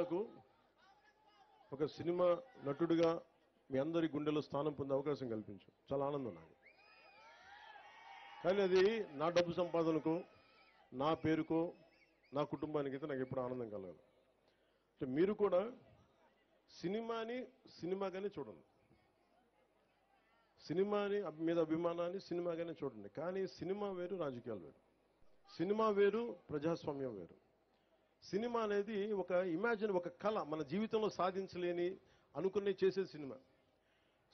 నాకు ఒక సినిమా నటుడిగా మీ అందరి గుండెలో స్థానం పొందే అవకాశం కల్పించు. చాలా ఆనందం నాకు. కానీ అది నా డబ్బు సంపాదనకు, నా పేరుకో, నా కుటుంబానికి అయితే నాకు ఎప్పుడు ఆనందం కలగదు. అంటే మీరు కూడా సినిమాని సినిమాగానే చూడండి. సినిమాని మీద అభిమానాన్ని సినిమాగానే చూడండి. కానీ సినిమా వేరు, రాజకీయాలు వేరు. సినిమా వేరు, ప్రజాస్వామ్యం వేరు. సినిమా అనేది ఒక ఇమాజిన్, ఒక కళ, మన జీవితంలో సాధించలేని అనుకునే చేసే సినిమా.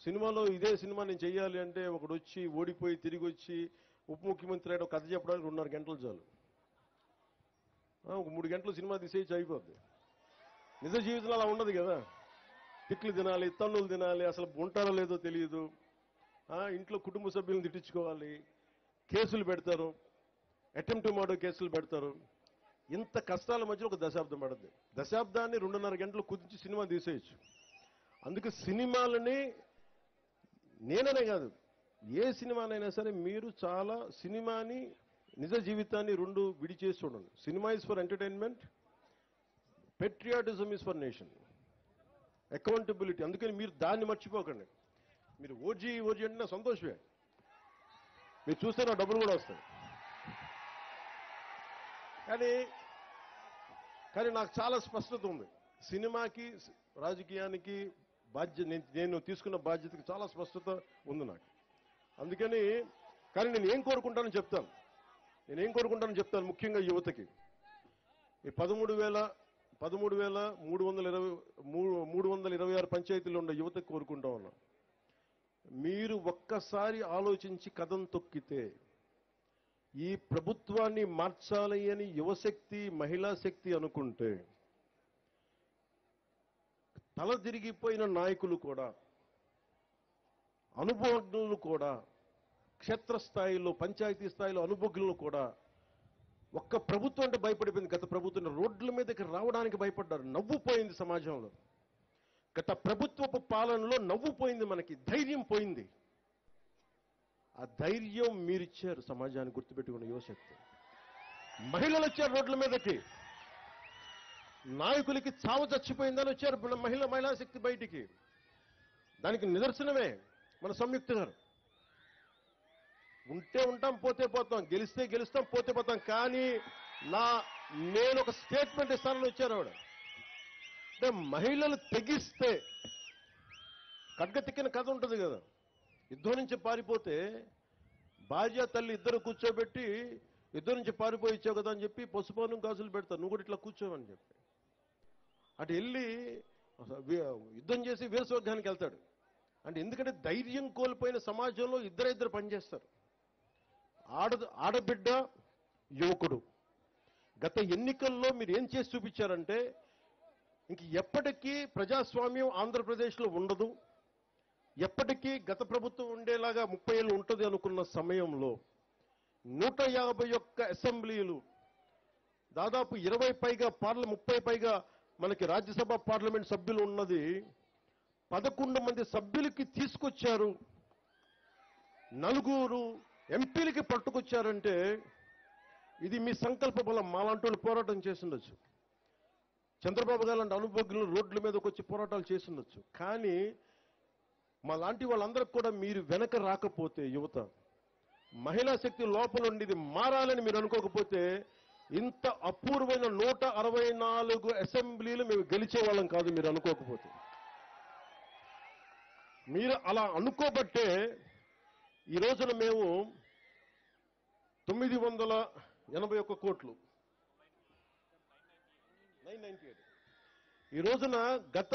సినిమాలో ఇదే సినిమా నేను చెయ్యాలి అంటే ఒకడు వచ్చి ఓడిపోయి తిరిగి వచ్చి ఉప ముఖ్యమంత్రి అయ్యాడు, కథ చెప్పడానికి 2.5 గంటలు చాలు. ఒక 3 గంటలు సినిమా తీసేసి అయిపోద్ది. నిజ జీవితంలో అలా ఉండదు కదా. తిట్లు తినాలి, తన్నులు తినాలి, అసలు ఉంటారో లేదో తెలియదు. ఇంట్లో కుటుంబ సభ్యులను తిట్టించుకోవాలి, కేసులు పెడతారు, అటెంప్ట్ మర్డర్ కేసులు పెడతారు. ఇంత కష్టాల మధ్యలో ఒక దశాబ్దం పడుతుంది. దశాబ్దాన్ని 2.5 గంటలు కుదించి సినిమా తీసేయచ్చు. అందుకే సినిమాలని నేననే కాదు, ఏ సినిమానైనా సరే మీరు చాలా సినిమాని నిజ జీవితాన్ని రెండు విడిచేసి చూడండి. Cinema is for entertainment, patriotism is for nation, accountability. అందుకని మీరు దాన్ని మర్చిపోకండి. మీరు ఓజీ అంటే నా సంతోషమే, మీరు చూస్తే నా డబ్బులు కూడా వస్తాయి. కానీ నాకు చాలా స్పష్టత ఉంది. సినిమాకి, రాజకీయానికి నేను తీసుకున్న బాధ్యతకి చాలా స్పష్టత ఉంది నాకు. అందుకని కానీ నేను ఏం కోరుకుంటానో చెప్తాను. ముఖ్యంగా యువతకి ఈ 13,326 పంచాయతీలు ఉన్న యువతకి కోరుకుంటా ఉన్నా. మీరు ఒక్కసారి ఆలోచించి కదం తొక్కితే ఈ ప్రభుత్వాన్ని మార్చాలి అని యువశక్తి, మహిళా శక్తి అనుకుంటే తల తిరిగిపోయిన నాయకులు కూడా, అనుభవజ్ఞులు కూడా, క్షేత్రస్థాయిలో పంచాయతీ స్థాయిలో అనుభవజ్ఞులు కూడా ఒక్క ప్రభుత్వం అంటే భయపడిపోయింది. గత ప్రభుత్వం రోడ్ల మీదకి రావడానికి భయపడ్డారు. నవ్వుపోయింది సమాజంలో. గత ప్రభుత్వపు పాలనలో నవ్వుపోయింది, మనకి ధైర్యం పోయింది. ఆ ధైర్యం మీరిచ్చారు సమాజాన్ని. గుర్తుపెట్టుకున్న యువశక్తి, మహిళలు వచ్చారు రోడ్ల మీదకి. నాయకులకి చావు చచ్చిపోయిందని వచ్చారు మహిళా శక్తి బయటికి. దానికి నిదర్శనమే మన సంయుక్త గారు. ఉంటే ఉంటాం, పోతే పోతాం, గెలిస్తే గెలుస్తాం, పోతే పోతాం. కానీ నేను ఒక స్టేట్మెంట్ ఇస్తానని వచ్చారు ఆవిడ. అంటే మహిళలు తెగిస్తే ఖడ్గతిక్కిన కథ ఉంటుంది కదా. యుద్ధం నుంచి పారిపోతే భార్య తల్లి ఇద్దరు కూర్చోబెట్టి యుద్ధం నుంచి పారిపోయి ఇచ్చావు కదా అని చెప్పి పసుపానం గాజులు పెడతారు, నువ్వు కూడా ఇట్లా కూర్చోవని చెప్పి. అటు వెళ్ళి యుద్ధం చేసి వీరస్వర్గానికి వెళ్తాడు. అంటే ఎందుకంటే ధైర్యం కోల్పోయిన సమాజంలో ఇద్దరు పనిచేస్తారు. ఆడబిడ్డ, యువకుడు. గత ఎన్నికల్లో మీరు ఏం చేసి చూపించారంటే ఇంక ఎప్పటికీ ప్రజాస్వామ్యం ఆంధ్రప్రదేశ్లో ఉండదు, ఎప్పటికీ గత ప్రభుత్వం ఉండేలాగా 30 ఏళ్ళు ఉంటుంది అనుకున్న సమయంలో 151 అసెంబ్లీలు, దాదాపు 20 పైగా 30 పైగా మనకి రాజ్యసభ పార్లమెంట్ సభ్యులు ఉన్నది 11 మంది సభ్యులకి తీసుకొచ్చారు. 4 ఎంపీలకి పట్టుకొచ్చారంటే ఇది మీ సంకల్ప బలం. మాలాంటి వాళ్ళు పోరాటం చేసిండొచ్చు, చంద్రబాబు గారు లాంటి అనుభవజ్ఞులు రోడ్ల మీదకి వచ్చి పోరాటాలు చేసిండొచ్చు. కానీ మా లాంటి వాళ్ళందరికీ కూడా మీరు వెనక రాకపోతే, యువత, మహిళా శక్తి లోపల ఉండి ఇది మారాలని మీరు అనుకోకపోతే ఇంత అపూర్వమైన 164 అసెంబ్లీలు మేము గెలిచే వాళ్ళం కాదు. మీరు అనుకోకపోతే, మీరు అలా అనుకోబట్టే ఈ రోజున మేము 981 కోట్లు, 998 ఈ రోజున గత